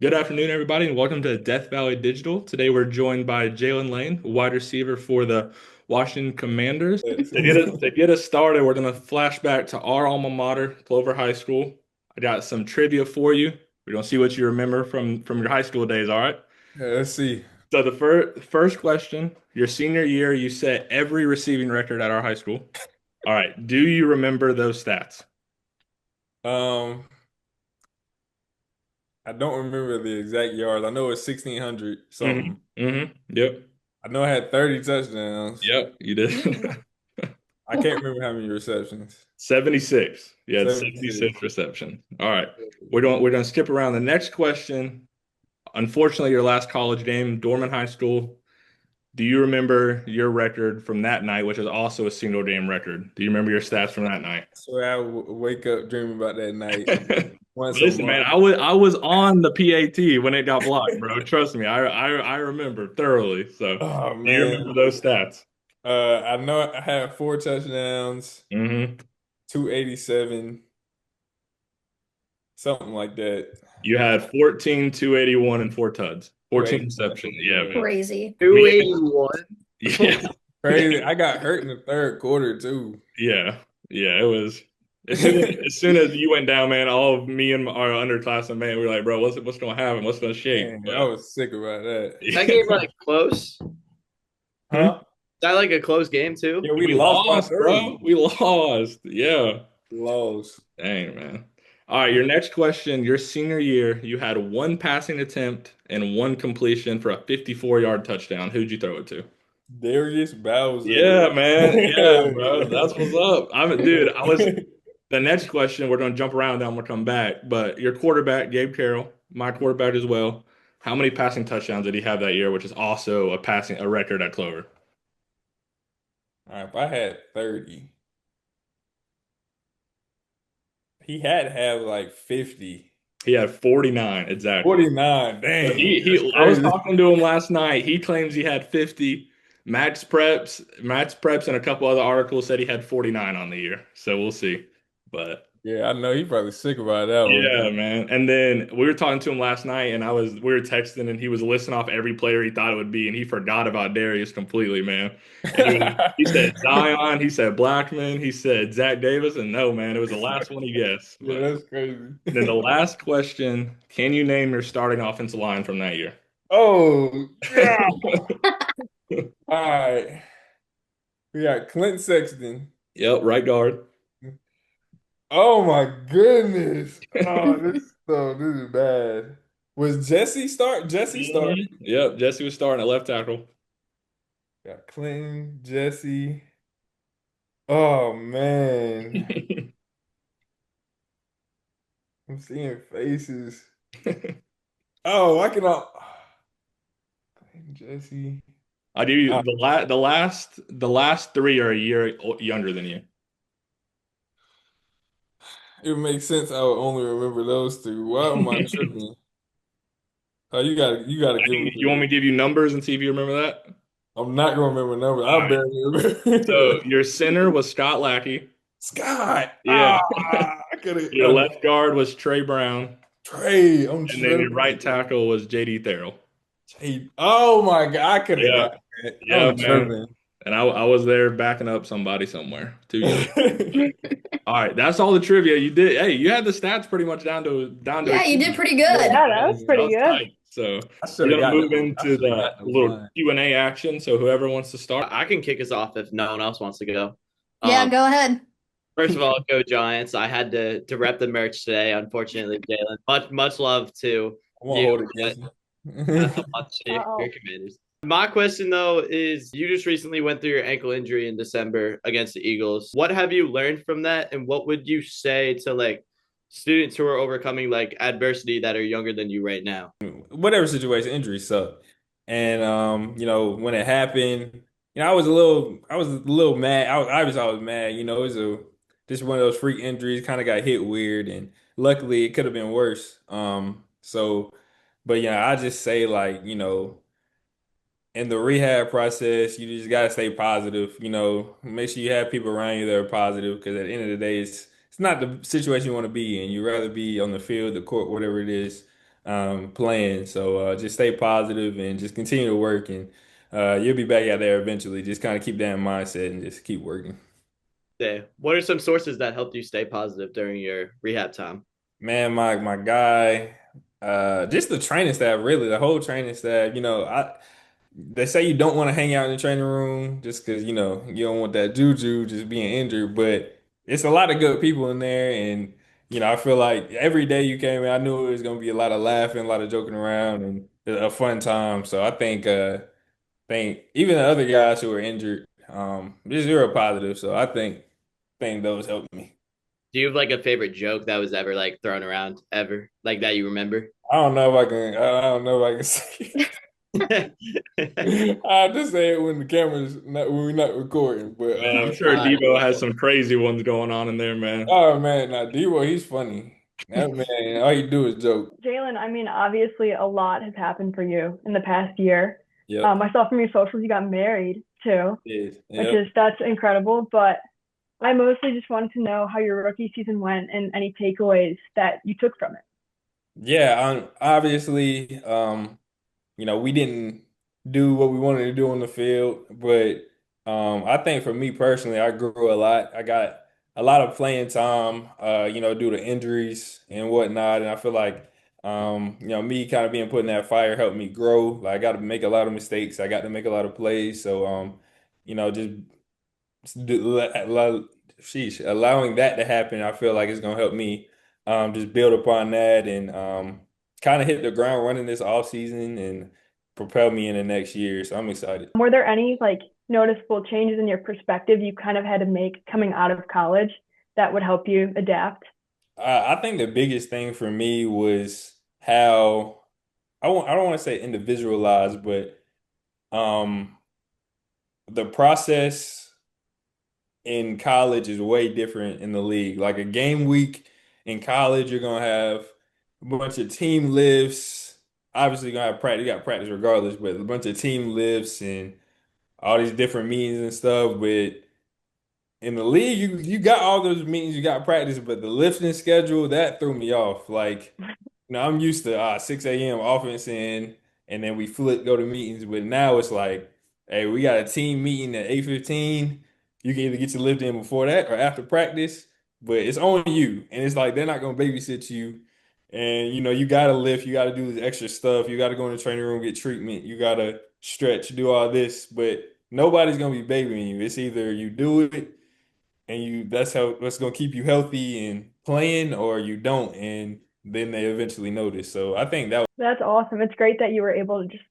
Good afternoon, everybody, and welcome to Death Valley Digital. Today we're joined by Jaylin Lane, wide receiver for the Washington Commanders. To get us started, we're going to flash back to our alma mater, Clover High School. I got some trivia for you. We're going to see what you remember from your high school days, all right? Yeah, let's see. So the first question, your senior year, you set every receiving record at our high school. All right, do you remember those stats? Um, I don't remember the exact yards. I know it's 1,600 something. Yep. I know I had 30 touchdowns. Yep, you did. I can't remember how many receptions. 76. You had 76 76. receptions. All right. We're gonna skip around the next question. Unfortunately, your last college game, Dorman High School. Do you remember your record from that night, which is also a single game record? Do you remember your stats from that night? So I would wake up dreaming about that night once a Listen, man, month. I was on the PAT when it got blocked, bro. Trust me, I remember thoroughly. So, Oh do you man. remember those stats? I know I had 4 touchdowns, hmm 287, something like that. You had 14, 281, and four tuds. 14 receptions. 287. Yeah, Yeah. man. Crazy. Me, 281. yeah. Crazy. I got hurt in the third quarter too. Yeah, yeah, it was. As soon as you went down, man, all of me and our underclassmen, man, we were like, bro, what's gonna happen? What's gonna shake? Man, I But was sick about that. That game yeah. like close. Hmm? Huh? That like a close game too. Yeah, we We lost by lost, bro. 30. We lost. Yeah. Lost. Dang, man. All right, your next question. Your senior year, you had one passing attempt and one completion for a 54-yard touchdown. Who'd you throw it to? Darius Bowser. Yeah, man. Yeah, bro. That's what's up. Dude, the next question, we're going to jump around, then I'm going to come back. But your quarterback, Gabe Carroll, my quarterback as well. How many passing touchdowns did he have that year, which is also a record at Clover? All right, if I had 30, he had to have like 50. He had 49, exactly. 49. But Dang, that's I was crazy. talking to him last night. He claims he had 50. Max Preps and a couple other articles said he had 49 on the year. So we'll see. But Yeah, I know he probably sick about that one. yeah, man. And then we were talking to him last night, and we were texting, and he was listing off every player he thought it would be, and he forgot about Darius completely, man. And he said Zion, he said Blackman, he said Zach Davis, and no, man, it was the last one he guessed. Yeah, But that's crazy. then the last question: Can you name your starting offensive line from that year? Oh, yeah. All right. We got Clint Sexton. Yep, right guard. Oh my goodness. Oh, this is bad. Was Jesse start? Jesse started. Yep, Jesse was starting at left tackle. Got Clinton, Jesse. Oh man. I'm seeing faces. Oh, I cannot. Clinton, Jesse. I do Uh, the last three are a year younger than you. it makes sense. I would only remember those two. Why am I tripping? Oh, you gotta give me You want me to give you numbers and see if you remember that? I'm not gonna remember numbers. All I right. barely So remember. your center was Scott Lackey. Scott. Yeah. Ah, I could Your have. left guard was Trey Brown, Trey. I'm and then your tripping. right tackle was JD Farrell. Oh my God, I could have Yeah, got that. yeah, I'm man. tripping. And I was there backing up somebody somewhere. Too young. All right, that's all the trivia you did. Hey, you had the stats pretty much down to a Yeah, you did T. pretty Yeah, good. Yeah, that was That pretty was good. tight. So I should we're have gonna got move the. I into should have the got the little line. Q&A action. So whoever wants to start. I can kick us off if no one else wants to go. Yeah, Um, go ahead. First of all, go Giants. I had to rep the merch today. Unfortunately, Jalen. Much love to I won't you, hold it but against you. that's a lot to your Uh-oh. Commanders. My question though is you just recently went through your ankle injury in December against the Eagles. What have you learned from that and what would you say to like students who are overcoming like adversity that are younger than you right now? Whatever situation, injuries suck. And when it happened, I was a little mad. I was mad. It was a just one of those freak injuries. Kind of got hit weird, and luckily it could have been worse. But yeah, I just say like in the rehab process, you just gotta stay positive. Make sure you have people around you that are positive because at the end of the day, it's not the situation you want to be in. You'd rather be on the field, the court, whatever it is. playing. So just stay positive and just continue to work, and you'll be back out there eventually. Just kind of keep that mindset and just keep working. Yeah. What are some sources that helped you stay positive during your rehab time? Man, my guy, just the training staff, really, the whole training staff. They say you don't want to hang out in the training room just because you don't want that juju just being injured, but it's a lot of good people in there, and I feel like every day you came in, I knew it was gonna be a lot of laughing, a lot of joking around, and a fun time. So I think even the other guys who were injured, just real positive. So I think those helped me. Do you have like a favorite joke that was ever like thrown around ever, like that you remember? I don't know if I can. I don't know if I can say. I have to say it when the camera's not when we're not recording. But Man, I'm sure Debo has some crazy ones going on in there, man. oh man, now Devo, he's funny. That man, all he do is joke. Jaylin, I mean, obviously a lot has happened for you in the past year. Yep. I saw from your socials you got married too, Yes. which Yep. is that's incredible. But I mostly just wanted to know how your rookie season went and any takeaways that you took from it. Yeah. Obviously, we didn't do what we wanted to do on the field, but I think for me personally, I grew a lot. I got a lot of playing time, due to injuries and whatnot, and I feel like, me kind of being put in that fire helped me grow. Like I got to make a lot of mistakes. I got to make a lot of plays. So, just sheesh, allowing that to happen, I feel like it's gonna help me just build upon that and kind of hit the ground running this off season and propel me in the next year. So I'm excited. Were there any like noticeable changes in your perspective you kind of had to make coming out of college that would help you adapt? I think the biggest thing for me was how I don't want to say individualized, but um the process in college is way different in the league. Like a game week in college, you're gonna have a bunch of team lifts. Obviously, you're gonna have practice. You got practice regardless, but a bunch of team lifts and all these different meetings and stuff. But in the league, you got all those meetings, you got practice, but the lifting schedule that threw me off. Like, I'm used to 6 a.m. offense and then we go to meetings, but now it's like, hey, we got a team meeting at 8:15. You can either get your lift in before that or after practice, but it's on you. And it's like they're not gonna babysit you. And you gotta lift, you gotta do this extra stuff, you gotta go in the training room, get treatment, you gotta stretch, do all this, but nobody's gonna be babying you. It's either you do it and that's gonna keep you healthy and playing, or you don't, and then they eventually notice. So I think that That's awesome. It's great that you were able to just,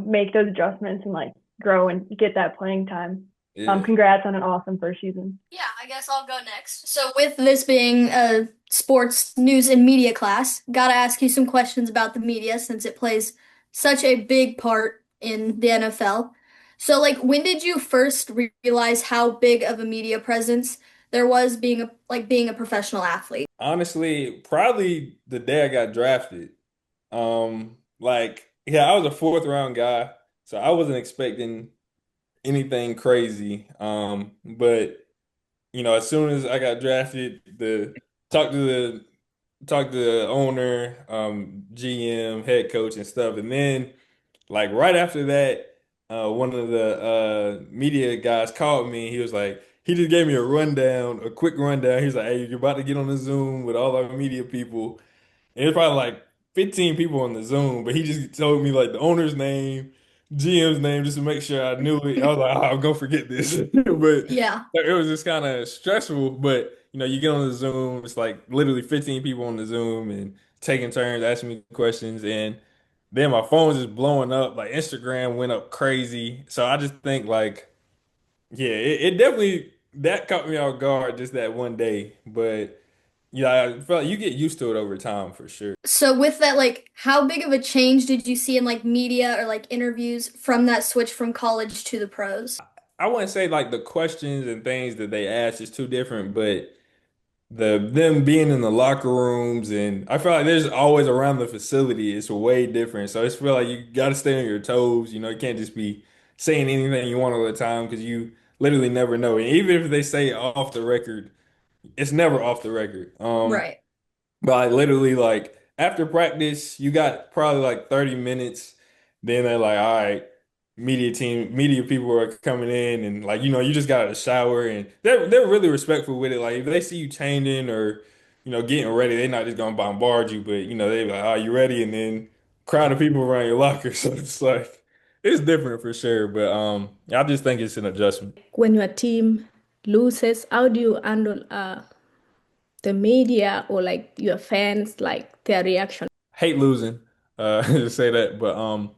make those adjustments and like grow and get that playing time. is Congrats on an awesome first season. Yeah, I guess I'll go next. So, with this being a sports news and media class, gotta ask you some questions about the media since it plays such a big part in the NFL. So, like, when did you first realize how big of a media presence there was being a professional athlete? honestly probably the day I got drafted. Like, yeah, I was a fourth round guy, so I wasn't expecting anything crazy. But as soon as I got drafted, the talk to the talk to the owner, GM, head coach, and stuff, and then like right after that, one of the media guys called me. He was like, he just gave me a rundown, a quick rundown. He's like, "Hey, you're about to get on the Zoom with all our media people." And it's probably like 15 people on the Zoom, but he just told me like the owner's name, GM's name, just to make sure I knew it. I was like, oh, I'm gonna forget this. But Yeah. it was just kind of stressful. But you get on the Zoom, it's like literally 15 people on the Zoom and taking turns asking me questions. And then my phone was just blowing up. Like Instagram went up crazy. So I just think like, yeah, it definitely that caught me off guard just that one day. But yeah, I felt like you get used to it over time for sure. So, with that, like, how big of a change did you see in like media or like interviews from that switch from college to the pros? I wouldn't say like the questions and things that they ask is too different, but them being in the locker rooms and I feel like there's always around the facility, it's way different. So I just feel like you got to stay on your toes. You can't just be saying anything you want all the time because you literally never know. And even if they say off the record, it's never off the record. Right. But I literally like after practice, you got probably like 30 minutes. Then they're like, all right, media people are coming in and like, you just got out of the shower and they're really respectful with it. Like if they see you changing or, getting ready, they're not just gonna bombard you, but they're like, are you ready? And then crowd of people around your locker. So it's like it's different for sure. But I just think it's an adjustment. When your team loses, how do you handle the media or like your fans, like their reaction? Hate losing, to say that, but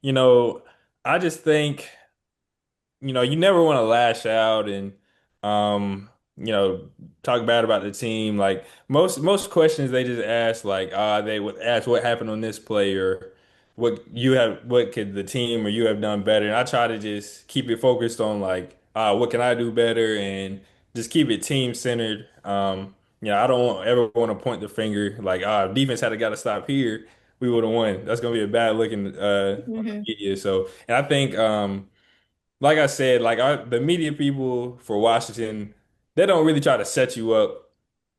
you know, I just think. You never want to lash out and um, you know, talk bad about the team. Like most questions they just ask like they would ask what happened on this play or what could the team or you have done better. And I try to just keep it focused on like what can I do better and just keep it team centered. I don't ever want to point the finger like defense had got to stop here. We would have won. That's gonna be a bad looking on the Hmm. media. So and I think like I said, like the media people for Washington, they don't really try to set you up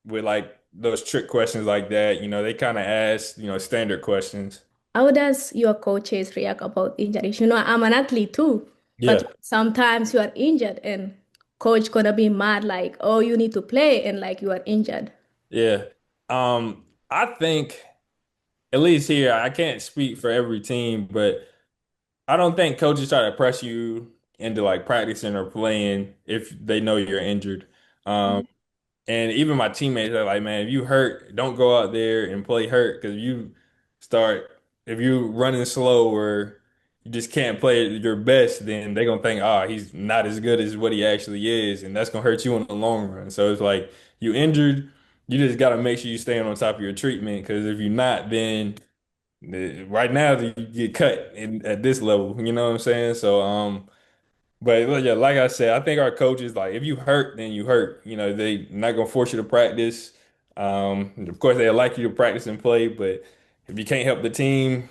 with like those trick questions like that. They kind of ask, standard questions. How does your coaches react about injuries? I'm an athlete too, Yeah, but sometimes you are injured and coach gonna be mad like, oh, you need to play and like you are injured. yeah. I think at least here, I can't speak for every team, but I don't think coaches try to press you into like practicing or playing if they know you're injured. Um, Mhm. And even my teammates are like, man, if you hurt, don't go out there and play hurt because start, if you running slow or you just can't play at your best, then they're gonna think, he's not as good as what he actually is, and that's gonna hurt you in the long run. So it's like you injured, you just gotta make sure you staying on top of your treatment because if you're not, then right now you get cut at this level. You know what I'm saying? So but yeah, like I said, I think our coaches like if you hurt, then you hurt. They not gonna force you to practice. Of course, they like you to practice and play, but if you can't help the team,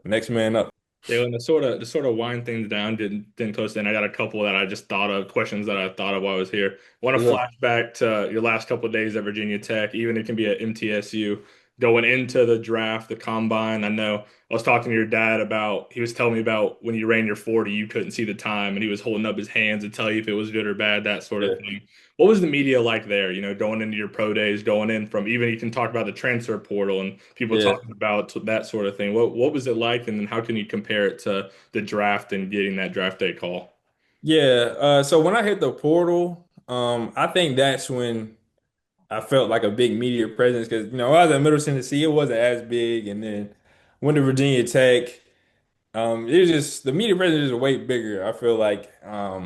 next man up. Jalen, to sort of wind things down, didn't close in. I got a couple that I just thought of, questions that I thought of while I was here. I want to Yeah, flash back to your last couple of days at Virginia Tech, even it can be at MTSU, going into the draft, the combine. I know I was talking to your dad about, he was telling me about when you ran your 40, you couldn't see the time, and he was holding up his hands to tell you if it was good or bad, that sort of yeah, thing. What was the media like there, going into your pro days, going in from even you can talk about the transfer portal and people yeah, talking about that sort of thing. What was it like, and then how can you compare it to the draft and getting that draft day call? yeah. So when I hit the portal, I think that's when I felt like a big media presence because when I was at Middle Tennessee, it wasn't as big, and then went to Virginia Tech. It was just the media presence is way bigger. I feel like,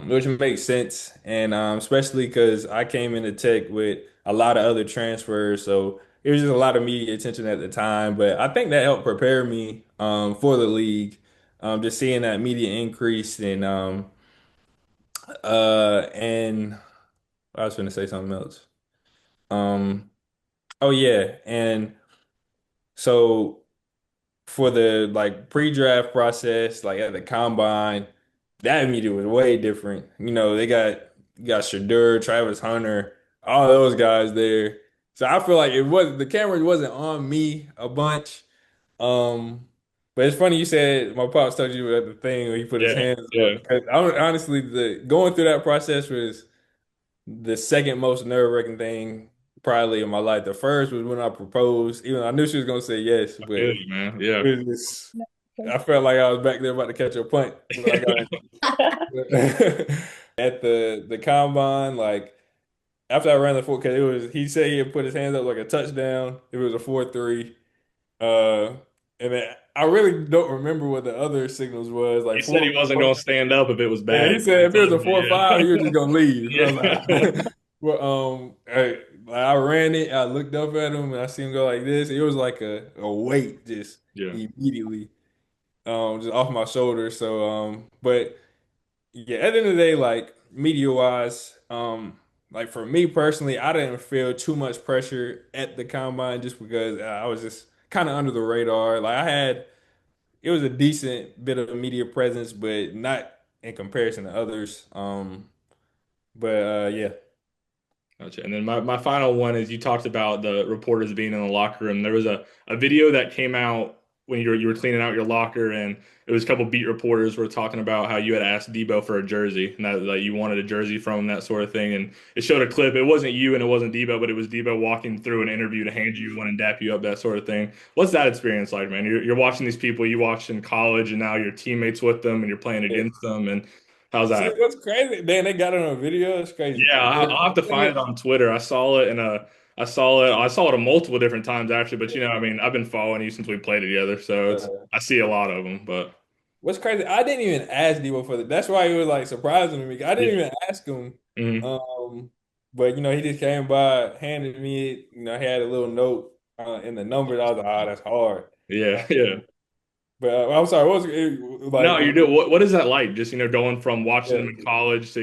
which makes sense, and especially because I came into tech with a lot of other transfers, so it was just a lot of media attention at the time. But I think that helped prepare me for the league. Just seeing that media increase and I was going to say something else. Um, oh yeah, and so. For the like pre-draft process, like at the combine, that meeting was way different. They got you got Shadur, Travis Hunter, all those guys there. So I feel like it was the camera wasn't on me a bunch. Um, but it's funny you said my pops told you at the thing where he put his Yeah, hands yeah. up. 'Cause honestly, the going through that process was the second most nerve-wracking thing probably in my life. The first was when I proposed, even though I knew she was gonna say yes, I but feel you, man. Yeah. it was just, I felt like I was back there about to catch a punt when I got at the combine. Like after I ran the 4K, it was he said he had put his hands up like a touchdown. It was a 4-3. Uh, and then I really don't remember what the other signals was. He Like said he wasn't going to stand up if it was yeah, bad. he said He if it was told a me, 4-5, he was just gonna leave. I was yeah. like, well, I ran it. I looked up at him and I see him go like this. It was like a weight just Yeah. immediately, just off my shoulders. So, but yeah, at the end of the day, like media wise, like for me personally, I didn't feel too much pressure at the combine just because I was just kind of under the radar. Like it was a decent bit of a media presence, but not in comparison to others. But yeah, Gotcha. And then my final one is you talked about the reporters being in the locker room. There was a video that came out when you were cleaning out your locker, and it was a couple beat reporters were talking about how you had asked Debo for a jersey and that like you wanted a jersey from him, that sort of thing. And it showed a clip. It wasn't you and it wasn't Debo, but it was Debo walking through an interview to hand you one and dap you up, that sort of thing. What's that experience like, man? You're watching these people you watched in college, and now you're teammates with them and you're playing Yeah. against them. And how's See, that? what's crazy? Man, they got it on video. It's crazy. Yeah, I'll have to find it on Twitter. I saw it a multiple different times actually, but I mean, I've been following you since we played together, so I see a lot of them, but What's crazy? I didn't even ask Debo for that. That's why he was like surprising to me. I didn't yeah. even ask him. Mhm. But he just came by, handed me it. He had a little note in the numbers. I was like, oh, that's hard. Yeah, yeah. But I'm sorry, what was it No, like? you do. What is that like? Just going from watching Yeah, them in college to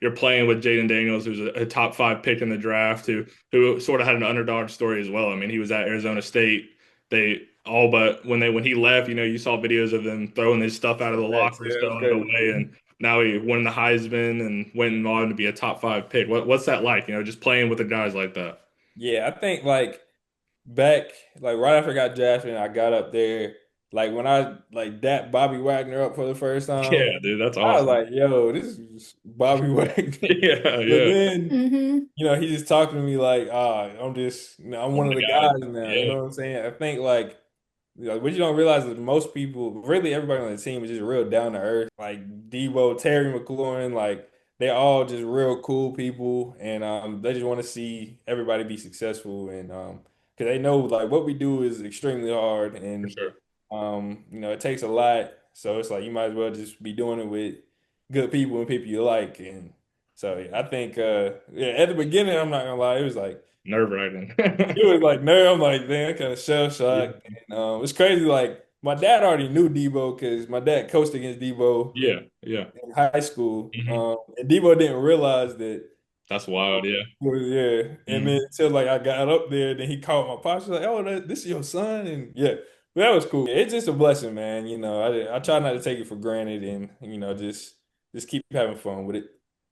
you're playing with Jaden Daniels, who's a top 5 pick in the draft, who sort of had an underdog story as well. I mean, he was at Arizona State. They all but when he left, you saw videos of them throwing his stuff out of the facts. lockers, Yeah, it was throwing it away, crazy. and now he won the Heisman and went on to be a top 5 pick. What's that like? Just playing with the guys like that. Yeah, I think like back, like right after I got drafted, I got up there. Like when I like dapped Bobby Wagner up for the first time, Yeah, dude, that's I was awesome. like, "Yo, this is Bobby Wagner." Yeah, But yeah. then, Mm-hmm. he just talking to me like, I'm just, I'm One one of of the the guys. guys now. You Yeah, know what I'm saying? I think like, what you don't realize is most people, really everybody on the team is just real down to earth. Like Debo, Terry McLaurin, like they all just real cool people, and they just want to see everybody be successful, and because they know like what we do is extremely hard, for and sure. it takes a lot. So it's like you might as well just be doing it with good people and people you like, and so yeah, I think yeah, at the beginning, I'm not gonna lie, Nerve-wracking. it was like no, I'm like, man, kind of shell Yeah, shocked. And it's crazy. Like my dad already knew Debo because my dad coached against Debo yeah, yeah. in high school. Hmm. And Debo didn't realize that. That's wild. Yeah. Yeah, and Hmm. then until like I got up there, then he called my pops. He's like, "Oh, this is your son," and yeah, that was cool. It's just a blessing, man. I try not to take it for granted, and just keep having fun with it.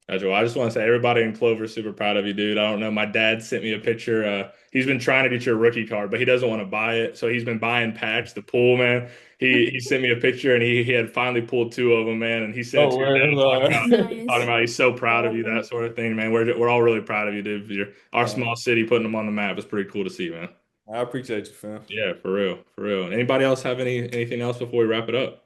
That's well, I just want to say everybody in Clover is super proud of you, dude. I don't know. My dad sent me a picture. He's been trying to get your rookie card, but he doesn't want to buy it. So he's been buying packs to pull, man. He sent me a picture and he had finally pulled 2 of them, man. And he sent it Oh, to your dad word. talking Nice. about he's so proud of you, that sort of thing, man. We're all really proud of you, dude. Our small city putting them on the map is pretty cool to see, man. I appreciate you, fam. Yeah, for real, for real. Anybody else have anything else before we wrap it up?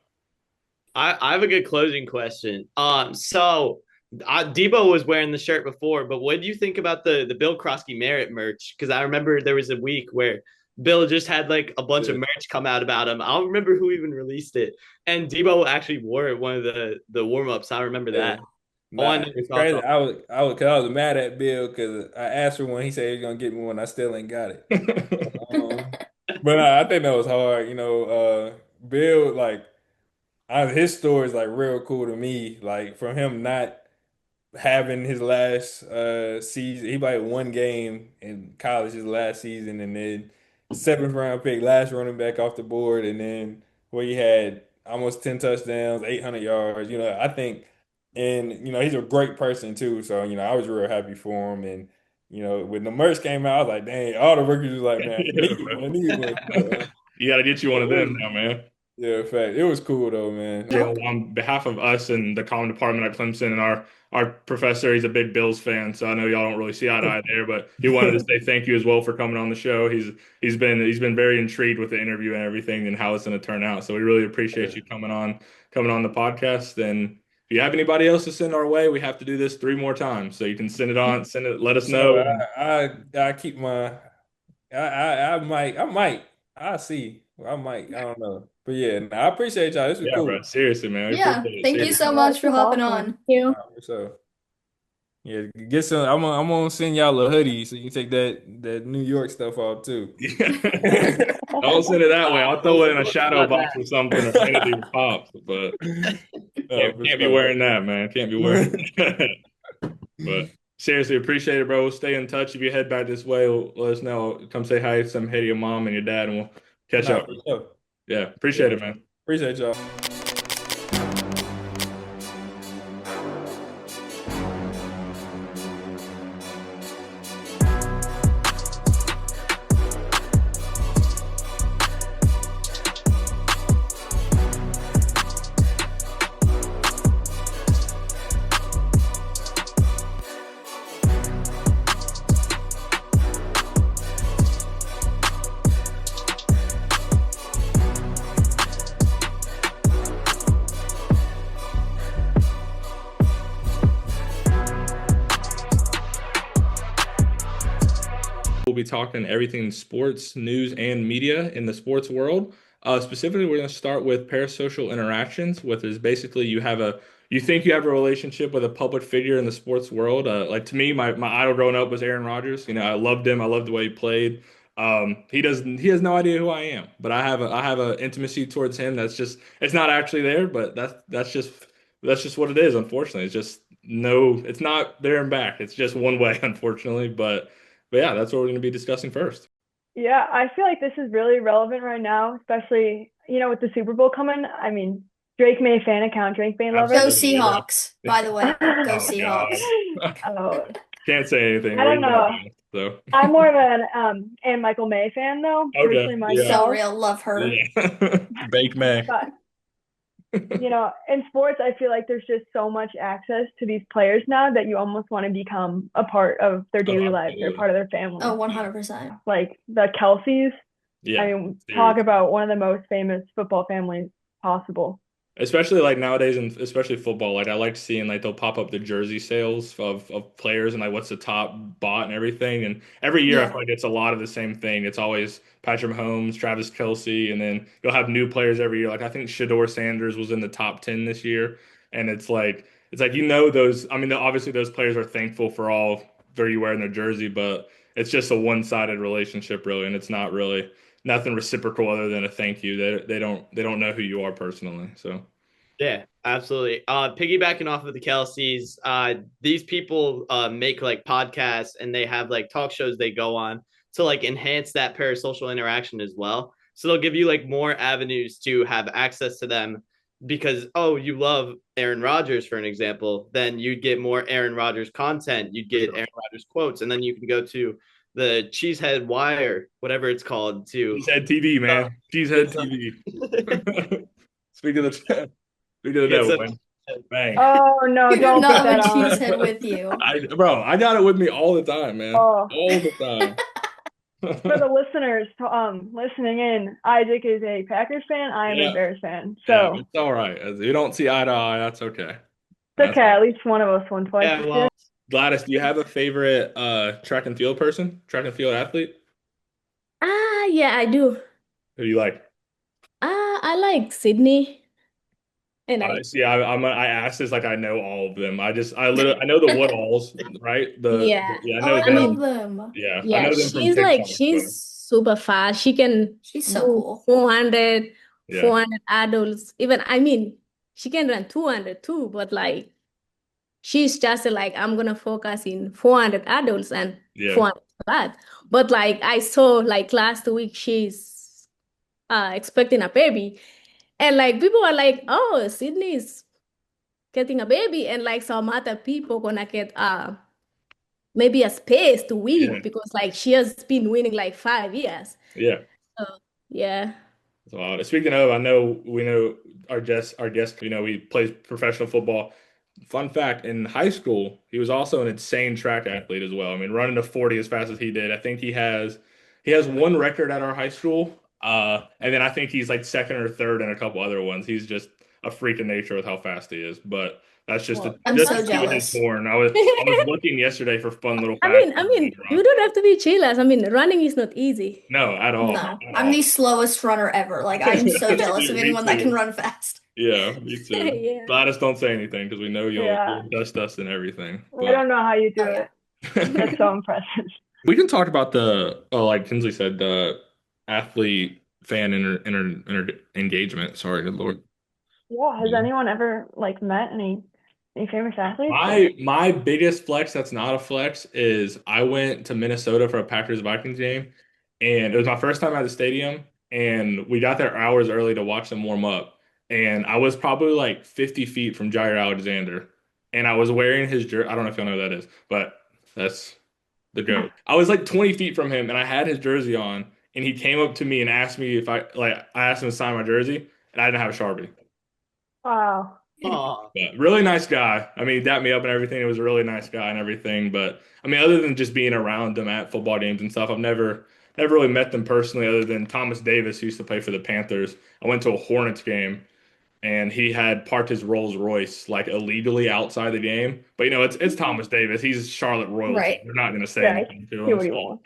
I have a good closing question. So Debo was wearing the shirt before, but what do you think about the Bill Krosky Merit merch? Because I remember there was a week where Bill just had like a bunch of Yeah, merch come out about him. I don't remember who even released it, and Debo actually wore it one of the warm ups. I remember yeah. that. I want Nah, to know your it's thoughts crazy. on. Cause I was mad at Bill because I asked for one. He said he was gonna get me one. I still ain't got it. Um, but I think that was hard. Bill, like, his story is like real cool to me. Like, from him not having his last season, he played one game in college his last season, and then 7th round pick, last running back off the board, and then where he had almost 10 touchdowns, 800 yards. I think, and he's a great person too. So I was real happy for him, and when the merch came out, I was like, dang, all the rookies was like, man, I Yeah, need one, I bro. need one. So, You got to get you one of them now, man. yeah, in fact, it was cool though, man. Jalen, on behalf of us and the common department at Clemson and our professor, he's a big Bills fan, so I know y'all don't really see eye to eye there, but he wanted to say thank you as well for coming on the show. He's been very intrigued with the interview and everything and how it's going to turn out. So we really appreciate you coming on the podcast. And if you have anybody else to send our way, we have to do this 3 more times. So you can send it, let us know. So I keep my I might I'll see. I don't know. But yeah, nah, I appreciate y'all. This was Yeah, bro. cool. Seriously, man. We Yeah. appreciate it. Thank you Seriously. so Yeah, much this for was hopping awesome. on. Thank you. So yeah, get some. I'm gonna send y'all a hoodie so you can take that New York stuff off too. Don't send it that way. I'll throw it in a shadow About box that. or something or hand it to your pops. But For can't be sure. wearing that, man. Can't be wearing that. But seriously, appreciate it, bro. We'll stay in touch. If you head back this way, let us know. Come say hi, some hey to your mom and your dad, and we'll catch Nah, up. for sure. Yeah, Yeah, appreciate it, man. appreciate y'all. be talking everything sports, news, and media in the sports world. Specifically, we're going to start with parasocial interactions, which is basically you think you have a relationship with a public figure in the sports world. Like to me, my idol growing up was Aaron Rodgers. You know, I loved him. I loved the way he played. He has no idea who I am, but I have a intimacy towards him that's just it's not actually there, but that's just what it is. Unfortunately, it's just no, it's not there and back. It's just one way, unfortunately. But yeah, that's what we're going to be discussing first. Yeah, I feel like this is really relevant right now, especially, with the Super Bowl coming. I mean, Drake May fan account, Drake May lover. Go Absolutely, yeah. Seahawks, by the way. Go Oh, Seahawks. Oh, Can't say anything. I don't know. So I'm more of an Ann Michael May fan though, okay, personally yeah. So myself. real. Love her. Yeah. Bake May. But in sports, I feel like there's just so much access to these players now that you almost want to become a part of their daily lives. They're absolutely. part of their family. Oh, 100%. Like the Kelseys. Yeah. I mean, talk seriously. about one of the most famous football families possible. Especially like nowadays, and especially football. Like I like seeing like they'll pop up the jersey sales of players and like what's the top bought and everything. And every year I Yeah. feel like it's a lot of the same thing. It's always Patrick Mahomes, Travis Kelce, and then you'll have new players every year. Like I think Shador Sanders was in the top 10 this year, and it's like those. I mean, obviously those players are thankful for all they're wearing their jersey, but it's just a one-sided relationship really, and it's not really nothing reciprocal other than a thank you. They don't know who you are personally. So Yeah, absolutely. Piggybacking off of the Kelseys, these people make like podcasts and they have like talk shows they go on to like enhance that parasocial interaction as well. So they'll give you like more avenues to have access to them because you love Aaron Rodgers, for an example, then you'd get more Aaron Rodgers content, you'd get Aaron Rodgers quotes, and then you can go to the Cheesehead Wire, whatever it's called, to Cheesehead TV, man. Cheesehead TV. Speaking of the get devil, some. man. Bang. Oh no, You do don't put not that have a on. cheesehead with you. I got it with me all the time, man. Oh. All the time. For the listeners listening in, Isaac is a Packers fan. I am Yeah. a Bears fan. Yeah, So it's all right. If you don't see eye to eye, that's okay. it's That's okay. At least one of us won twice Yeah, this year. well, Gladys, do you have a favorite track and field person? Track and field athlete? Yeah, I do. Who do you like? I like Sydney, and I asked this like I know all of them. I know the Woodalls, right? yeah, I Oh, know I them. love them. Yeah, I yeah, know them from she's TikTok. she's super fast. She can She's so do cool. 400, Yeah. 400 adults. Even I mean, she can run 200 too, but like she's just like I'm gonna focus in 400 adults and Yeah. 400 flat. But like I saw like last week she's expecting a baby. And like people are like, oh, Sydney's getting a baby, and like some other people gonna get maybe a space to win Yeah. because like she has been winning like 5 years. Yeah. So yeah. So, speaking of, we know our guest, he plays professional football. Fun fact, in high school, he was also an insane track athlete as well. I mean, running to 40 as fast as he did. I think he has one record at our high school. And then I think he's like second or third in a couple other ones. He's just a freak of nature with how fast he is. But that's just Well, I'm just so to toot his jealous. horn. I was looking yesterday for fun little I facts. mean, you don't have to be jealous. I mean, running is not easy. No, at all. No, At I'm all. the slowest runner ever. Like I'm so jealous of Me anyone that too. can run fast. Yeah, me too. Yeah. Gladys, don't say anything because we know you'll Yeah. dust us and everything. I don't know how you do Oh, yeah. it. That's so impressive. We can talk about like Kinsley said, the athlete fan engagement. Sorry, good Lord. Yeah, has Yeah. anyone ever like met any famous athletes? My biggest flex that's not a flex is I went to Minnesota for a Packers Vikings game, and it was my first time at the stadium, and we got there hours early to watch them warm up, and I was probably like 50 feet from Jair Alexander, and I was wearing his jersey. I don't know if y'all know who that is, but that's the GOAT. I was like 20 feet from him, and I had his jersey on, and he came up to me and asked me if I asked him to sign my jersey, and I didn't have a Sharpie. Wow. Aw. But really nice guy. I mean, he dapped me up and everything. It was a really nice guy and everything. But I mean, other than just being around them at football games and stuff, I've never really met them personally, other than Thomas Davis, who used to play for the Panthers. I went to a Hornets game, and he had parked his Rolls Royce like illegally outside the game. But it's Thomas Davis. He's Charlotte Royals. Right. They're not going to say Yeah, anything to do him. what he So, wants.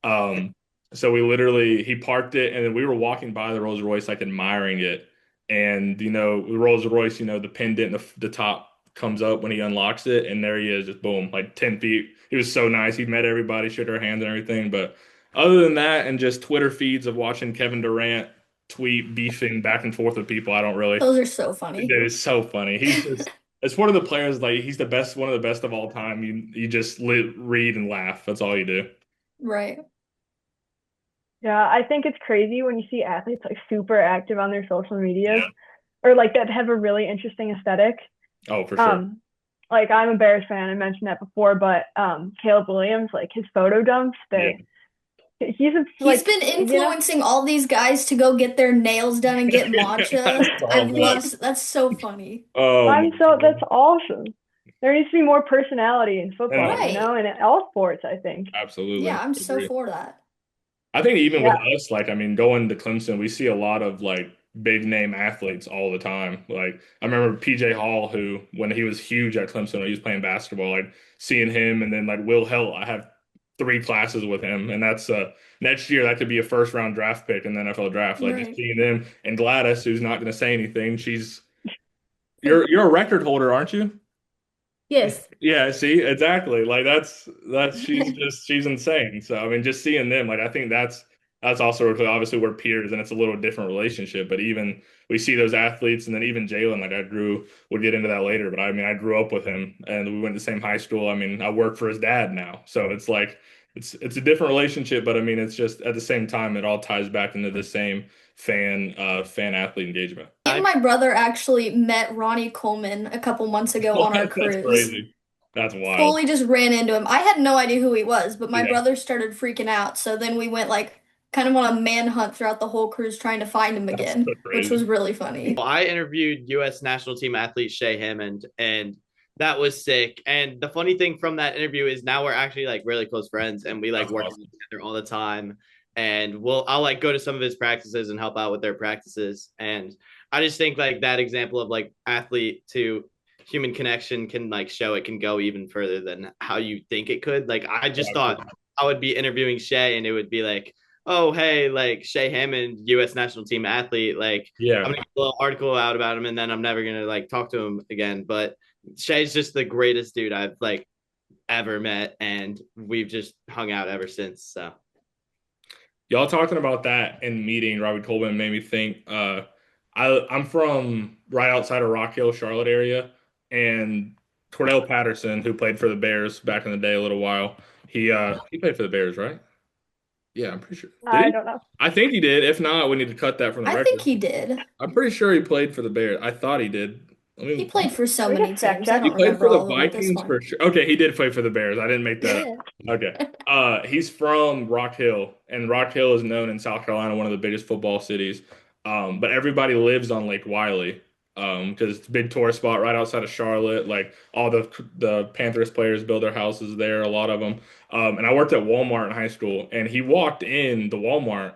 So he parked it, and then we were walking by the Rolls Royce, like admiring it. And the Rolls Royce, the pendant, the top comes up when he unlocks it, and there he is, just boom, like 10 feet. He was so nice. He met everybody, shook our hands and everything. But other than that, and just Twitter feeds of watching Kevin Durant tweet beefing back and forth with people, I don't really. Those are so funny. It is so funny. He's just it's one of the players, like he's the best, one of the best of all time. You just read and laugh. That's all you do. Right. Yeah, I think it's crazy when you see athletes like super active on their social medias or like that have a really interesting aesthetic. Oh, for sure. Like I'm a Bears fan, I mentioned that before, but Caleb Williams, like his photo dumps, he's been influencing all these guys to go get their nails done and get matcha. That's so funny. Oh, that's awesome. There needs to be more personality in football, Right. and in all sports, I think. Absolutely. Yeah, I'm so for that. I think even with us, like, I mean, going to Clemson, we see a lot of like big name athletes all the time. Like, I remember PJ Hall, who, when he was huge at Clemson, when he was playing basketball, like seeing him, and then like Will Helt, I have 3 classes with him, and that's next year that could be a first round draft pick in the NFL draft. Like, just seeing them, and Gladys, who's not going to say anything. You're a record holder, aren't you? Yes. Yeah, see, exactly. Like that's she's insane. So I mean, just seeing them, like I think that's also really cool. Obviously we're peers and it's a little different relationship, but even we see those athletes, and then even Jaylin, like we'll get into that later, but I mean I grew up with him and we went to the same high school. I mean, I work for his dad now. So it's like it's a different relationship, but I mean it's just at the same time it all ties back into the same fan athlete engagement. Me and my brother actually met Ronnie Coleman a couple months ago on our cruise. That's crazy. That's wild. Fully just ran into him. I had no idea who he was, but my brother started freaking out. So then we went like kind of on a manhunt throughout the whole cruise trying to find him again, which was really funny. Well, I interviewed U.S. national team athlete Shay Hammond, and that was sick. And the funny thing from that interview is now we're actually like really close friends, and we like work together all the time. And I'll like go to some of his practices and help out with their practices. And I just think like that example of like athlete to human connection can like show it can go even further than how you think it could. Like I just thought I would be interviewing Shay and it would be like, oh, hey, like Shay Hammond, U.S. national team athlete. Like, I'm gonna get a little article out about him, and then I'm never gonna like talk to him again. But Shay's just the greatest dude I've like ever met, and we've just hung out ever since. So, y'all talking about that and meeting Robbie Coleman made me think. I'm from right outside of Rock Hill, Charlotte area, and Cordell Patterson, who played for the Bears back in the day a little while, he played for the Bears, right? Yeah, I'm pretty sure. I don't know. I think he did. If not, we need to cut that from the record. I think he did. I'm pretty sure he played for the Bears. I thought he did. He played for so many teams. He played for the Vikings for sure. Okay, he did play for the Bears. I didn't make that up. Okay. He's from Rock Hill, and Rock Hill is known in South Carolina, one of the biggest football cities. But everybody lives on Lake Wiley. Because it's a big tourist spot right outside of Charlotte. Like all the Panthers players build their houses there, a lot of them. And I worked at Walmart in high school, and he walked in the Walmart,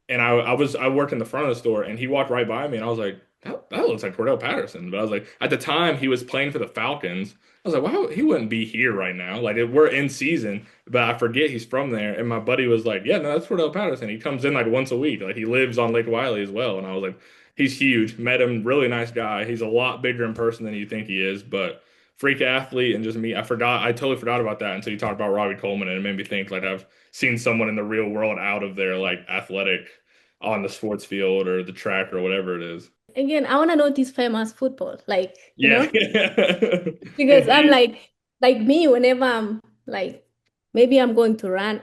and I worked in the front of the store, and he walked right by me, and I was like, that looks like Cordell Patterson. But I was like, at the time he was playing for the Falcons. I was like, wow, he wouldn't be here right now. Like we're in season, but I forget he's from there. And my buddy was like, yeah, no, that's Cordell Patterson. He comes in like once a week. Like he lives on Lake Wiley as well. And I was like, he's huge. Met him, really nice guy. He's a lot bigger in person than you think he is, but freak athlete. And just me, I totally forgot about that until you talked about Robbie Coleman, and it made me think like I've seen someone in the real world out of their like athletic on the sports field or the track or whatever it is. Again, I want to notice famous football, like you know, because I'm like me whenever I'm like maybe I'm going to run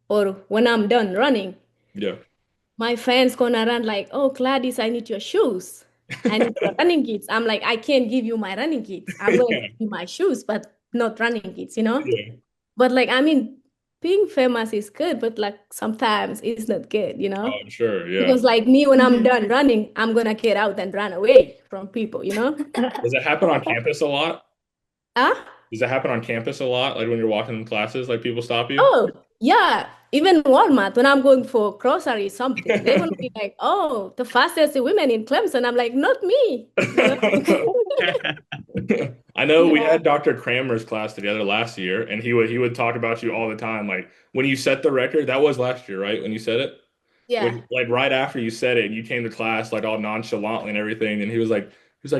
or when I'm done running. Yeah. My fans gonna run like, oh, Gladys, I need your shoes. I need your running kits. I'm like, I can't give you my running kits. I'm going to give you my shoes, but not running kits, you know? Yeah. But like, I mean, being famous is good, but like sometimes it's not good, you know? Oh, sure, yeah. Because like me, when I'm done running, I'm gonna get out and run away from people, you know? Does it happen on campus a lot? Huh? Does it happen on campus a lot? Like when you're walking in classes, like people stop you? Oh, yeah. even Walmart, when I'm going for grocery something, they're gonna be like, "Oh, the fastest women in Clemson." I'm like, "Not me." I know we Yeah. had Dr. Kramer's class together last year, and he would talk about you all the time. Like when you set the record, that was last year, right? When you said it, Yeah, when like right after you said it, and you came to class like all nonchalantly and everything, and he was like,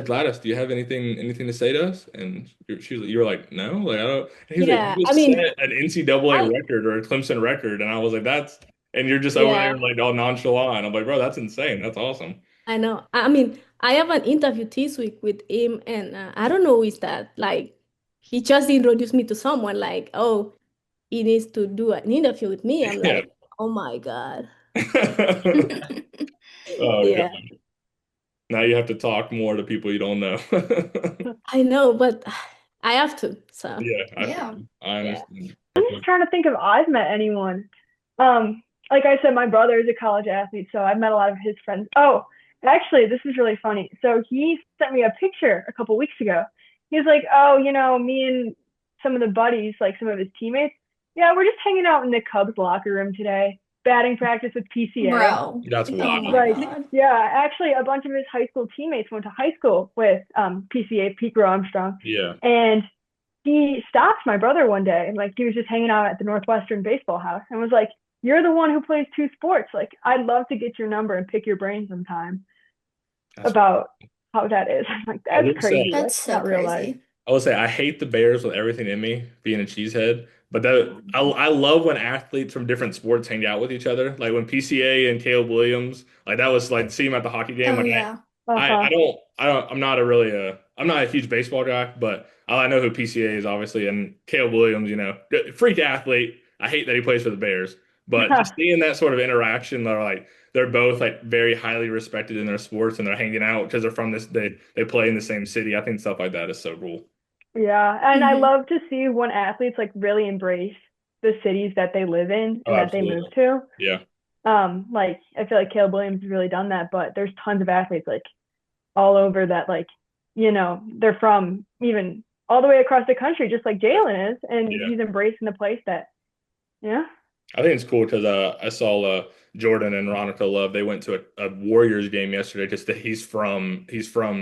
Gladys, do you have anything to say to us? And you were like, no, like I don't. And he was like, yeah. you I just set mean, an NCAA I record or a Clemson record, and I was like, and you're just over yeah, there like all nonchalant. I'm like, bro, that's insane. That's awesome. I know. I mean, I have an interview this week with him, and I don't know who is that. Like, he just introduced me to someone. Like, oh, he needs to do an interview with me. I'm Yeah. like, oh my God. Oh Yeah, god. Now you have to talk more to people you don't know. I know, but I have to. So, Yeah, Yeah. I yeah. understand. I'm just trying to think if I've met anyone. Like I said, my brother is a college athlete, so I've met a lot of his friends. Oh, actually, this is really funny. So he sent me a picture a couple weeks ago. He was like, "Oh, me and some of the buddies, like some of his teammates, yeah, we're just hanging out in the Cubs locker room today, batting practice with PCA." Bro. That's Oh wild. my Like, God. yeah, actually, a bunch of his high school teammates went to high school with PCA, Pete Armstrong, Yeah. and he stopped my brother one day, and like he was just hanging out at the Northwestern baseball house, and was like, "You're the one who plays two sports. Like, I'd love to get your number and pick your brain sometime That's about how that is." I'm like, I "That's will crazy. say That's That's so not real life." crazy. I will say I hate the Bears with everything in me, being a cheesehead. But I love when athletes from different sports hang out with each other. Like when PCA and Caleb Williams, like that was like see him at the hockey game. Oh Like yeah. I don't I'm not a huge baseball guy, but I know who PCA is obviously, and Caleb Williams, freak athlete. I hate that he plays for the Bears, but just seeing that sort of interaction, they're both like very highly respected in their sports, and they're hanging out because they're from they play in the same city. I think stuff like that is so cool. Yeah, and I Hmm. love to see when athletes like really embrace the cities that they live in Oh, and that they move absolutely. to. Yeah. Like I feel like Caleb Williams has really done that, but there's tons of athletes like all over that, like, they're from even all the way across the country, just like Jaylin is, and Yeah. he's embracing the place that, yeah. I think it's cool because I saw Jordan and Ronica Love. They went to a Warriors game yesterday because he's from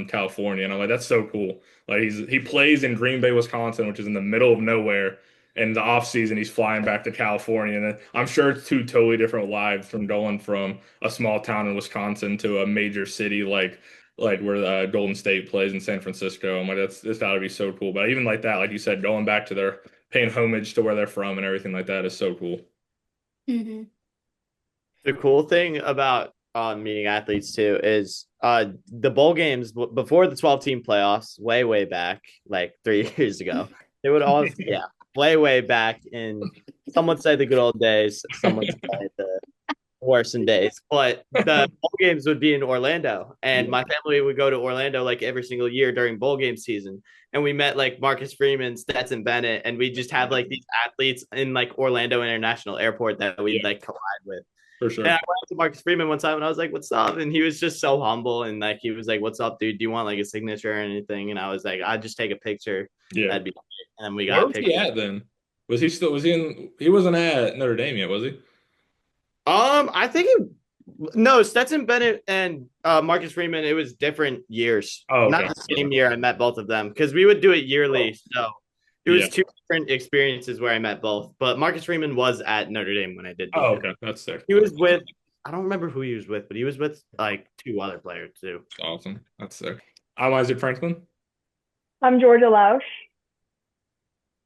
California, and I'm like, that's so cool. Like he plays in Green Bay, Wisconsin, which is in the middle of nowhere. And the off season, he's flying back to California, and I'm sure it's two totally different lives from going from a small town in Wisconsin to a major city like where Golden State plays in San Francisco. I'm like, that's got to be so cool. But even like that, like you said, going back to their paying homage to where they're from and everything like that is so cool. Hmm. The cool thing about meeting athletes too is the bowl games before the 12-team playoffs, way back, like 3 years ago. They would all, yeah, way back in, some would say the good old days, some would say the worsened days. But the bowl games would be in Orlando, and my family would go to Orlando like every single year during bowl game season. And we met like Marcus Freeman, Stetson Bennett, and we just have like these athletes in like Orlando International Airport that we'd Yeah, like collide with. for And I sure. went up to Marcus Freeman one time and I was like, "What's up?" And he was just so humble, and like he was like, "What's up, dude? Do you want like a signature or anything?" And I was like, "I'd just take a picture. Yeah. That'd be great." And then we Where got a was he picture. at then? He wasn't at Notre Dame yet, was he? I think no, Stetson Bennett and Marcus Freeman, it was different years. Oh, Not okay. the same year I met both of them because we would do it yearly. So it Yeah. was two different experiences where I met both. But Marcus Freeman was at Notre Dame when I did meet Oh, him. okay. That's sick. He was with, I don't remember who he was with, but he was with like two other players too. That's awesome. That's sick. I'm Isaac Franklin. I'm Georgia Lausch.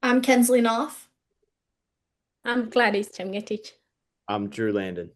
I'm Kensley Knauf. I'm Gladys Chepngetich. I'm Drew Landon.